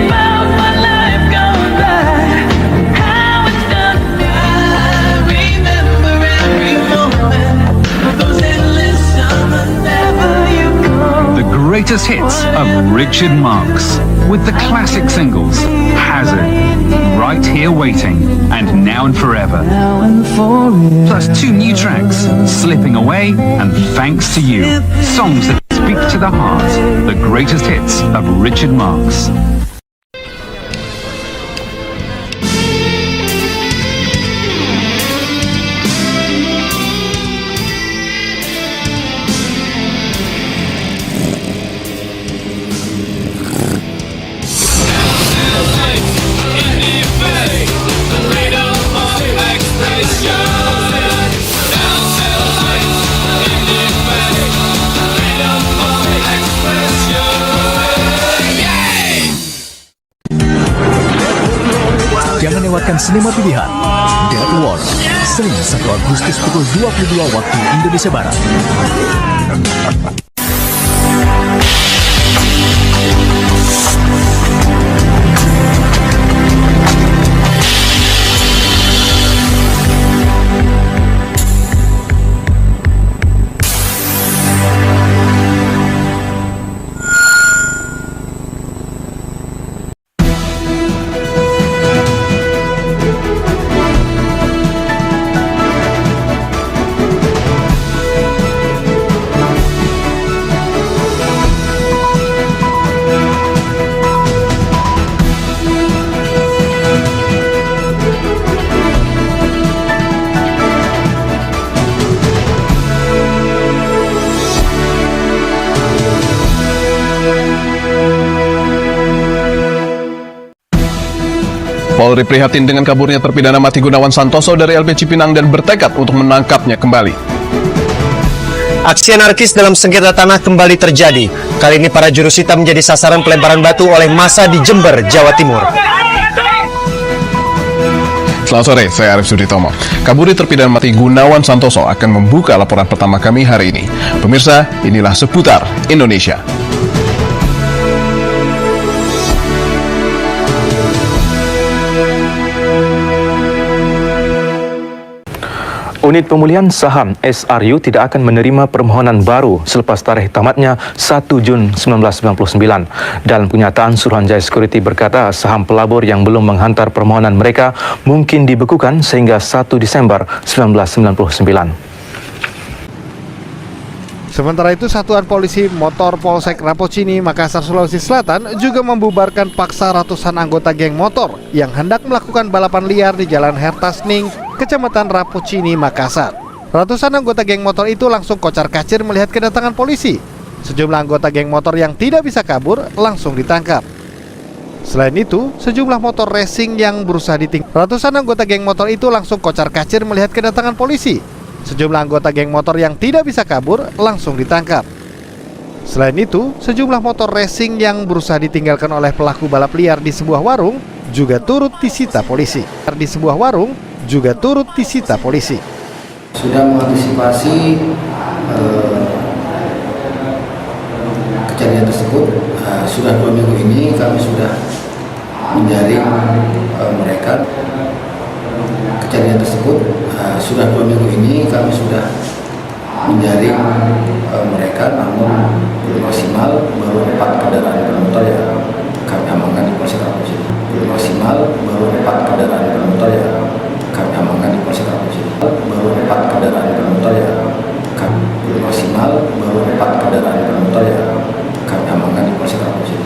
about my life gone by, how it's done me. I remember every moment, those endless summer never you come. The greatest hits of Richard Marx, with the classic singles Hazard, Right Here Waiting, and Now and Forever. Now and forever. Plus 2 new tracks, Slipping Away and Thanks to You. Songs that speak to the heart. The greatest hits of Richard Marx. Jangan lewatkan sinema pilihan Death War, Senin 1 Agustus pukul 22 waktu Indonesia Barat. Polri prihatin dengan kaburnya terpidana mati Gunawan Santoso dari LP Cipinang dan bertekad untuk menangkapnya kembali. Aksi anarkis dalam sengketa tanah kembali terjadi. Kali ini para jurusita menjadi sasaran pelemparan batu oleh massa di Jember, Jawa Timur. Selamat sore, saya Arif Suditomo. Kaburi terpidana mati Gunawan Santoso akan membuka laporan pertama kami hari ini. Pemirsa, inilah seputar Indonesia. Unit Pemulihan Saham SRU tidak akan menerima permohonan baru selepas tarikh tamatnya 1 Jun 1999. Dalam kenyataan, Suruhanjaya Security berkata saham pelabur yang belum menghantar permohonan mereka mungkin dibekukan sehingga 1 Desember 1999. Sementara itu, Satuan Polisi Motor Polsek Rapocini, Makassar, Sulawesi Selatan juga membubarkan paksa ratusan anggota geng motor yang hendak melakukan balapan liar di Jalan Hertasning, Kecamatan Rapocini, Makassar. Ratusan anggota geng motor itu langsung kocar-kacir melihat kedatangan polisi. Sejumlah anggota geng motor yang tidak bisa kabur langsung ditangkap. Selain itu, sejumlah motor racing yang berusaha ditinggal. Ratusan anggota geng motor itu langsung kocar-kacir melihat kedatangan polisi. Sejumlah anggota geng motor yang tidak bisa kabur langsung ditangkap. Selain itu, sejumlah motor racing yang berusaha ditinggalkan oleh pelaku balap liar di sebuah warung juga turut disita polisi. Di sebuah warung juga turut disita polisi. Sudah mengantisipasi kejadian tersebut. Sudah 2 minggu ini kami sudah menjaring mereka. Kejadian tersebut sudah 2 minggu ini kami sudah menjaring mereka, namun belum maksimal. Baru 4 kendaraan bermotor yang kami amankan di Polsek Rapocini. Belum maksimal, baru 4 kendaraan bermotor yang kami amankan di Polsek Rapocini. Baru 4 kendaraan bermotor yang kami belum maksimal, baru 4 kendaraan bermotor yang kami amankan di Polsek Rapocini.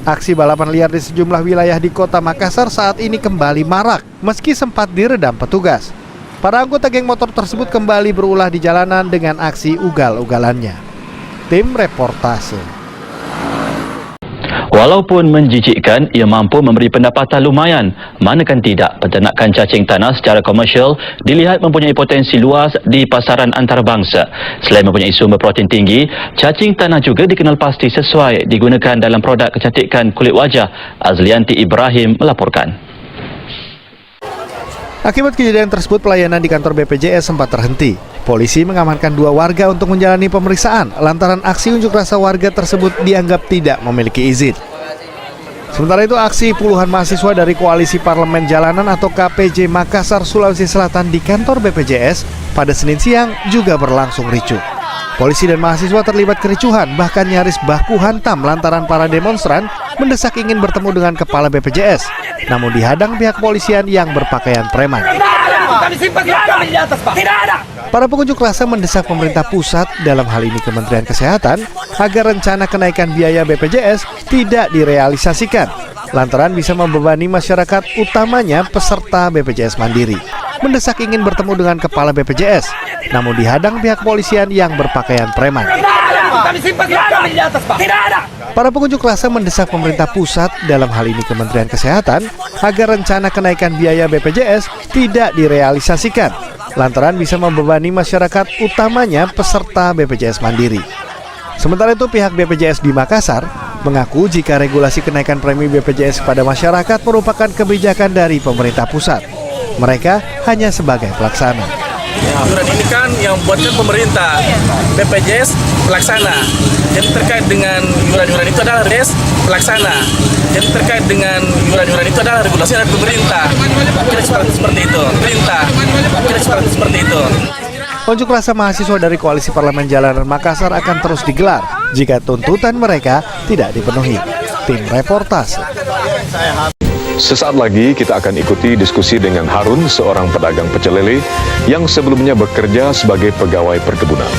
Aksi balapan liar di sejumlah wilayah di kota Makassar saat ini kembali marak, meski sempat diredam petugas. Para anggota geng motor tersebut kembali berulah di jalanan dengan aksi ugal-ugalannya. Tim Reportase. Walaupun menjijikkan, ia mampu memberi pendapatan lumayan. Manakan tidak, peternakan cacing tanah secara komersial dilihat mempunyai potensi luas di pasaran antarabangsa. Selain mempunyai sumber protein tinggi, cacing tanah juga dikenal pasti sesuai digunakan dalam produk kecantikan kulit wajah. Azlianti Ibrahim melaporkan. Akibat kejadian tersebut, pelayanan di kantor BPJS sempat terhenti. Polisi mengamankan 2 warga untuk menjalani pemeriksaan lantaran aksi unjuk rasa warga tersebut dianggap tidak memiliki izin. Sementara itu, aksi puluhan mahasiswa dari Koalisi Parlemen Jalanan atau KPJ Makassar, Sulawesi Selatan di kantor BPJS pada Senin siang juga berlangsung ricuh. Polisi dan mahasiswa terlibat kericuhan, bahkan nyaris baku hantam lantaran para demonstran mendesak ingin bertemu dengan kepala BPJS, namun dihadang pihak kepolisian yang berpakaian preman. Para pengunjuk rasa mendesak pemerintah pusat, dalam hal ini Kementerian Kesehatan, agar rencana kenaikan biaya BPJS tidak direalisasikan, lantaran bisa membebani masyarakat, utamanya peserta BPJS Mandiri. Mendesak ingin bertemu dengan kepala BPJS, namun dihadang pihak kepolisian yang berpakaian preman. Para pengunjuk rasa mendesak pemerintah pusat, dalam hal ini Kementerian Kesehatan, agar rencana kenaikan biaya BPJS tidak direalisasikan, lantaran bisa membebani masyarakat, utamanya peserta BPJS Mandiri. Sementara itu, pihak BPJS di Makassar mengaku jika regulasi kenaikan premi BPJS kepada masyarakat merupakan kebijakan dari pemerintah pusat. Mereka hanya sebagai pelaksana. Iuran ini kan yang buatkan pemerintah, BPJS pelaksana. Jadi terkait dengan iuran-iuran itu adalah res pelaksana. Jadi terkait dengan iuran-iuran itu adalah regulasi dari pemerintah. Kira seperti itu. Unjuk rasa mahasiswa dari Koalisi Parlemen Jalanan Makassar akan terus digelar jika tuntutan mereka tidak dipenuhi. Tim Reportase. Sesaat lagi kita akan ikuti diskusi dengan Harun, seorang pedagang pecel lele yang sebelumnya bekerja sebagai pegawai perkebunan.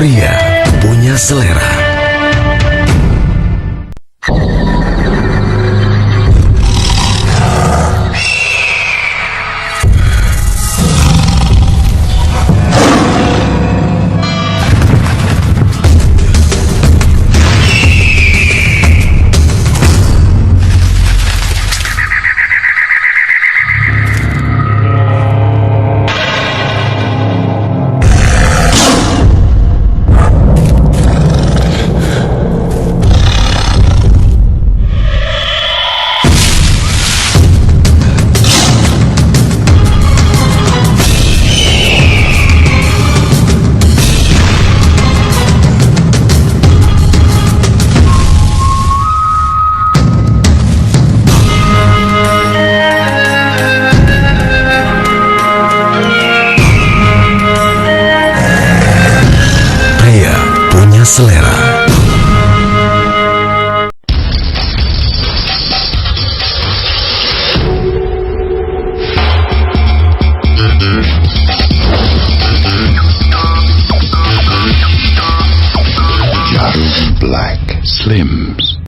Pria punya selera. Selera. Black Slims.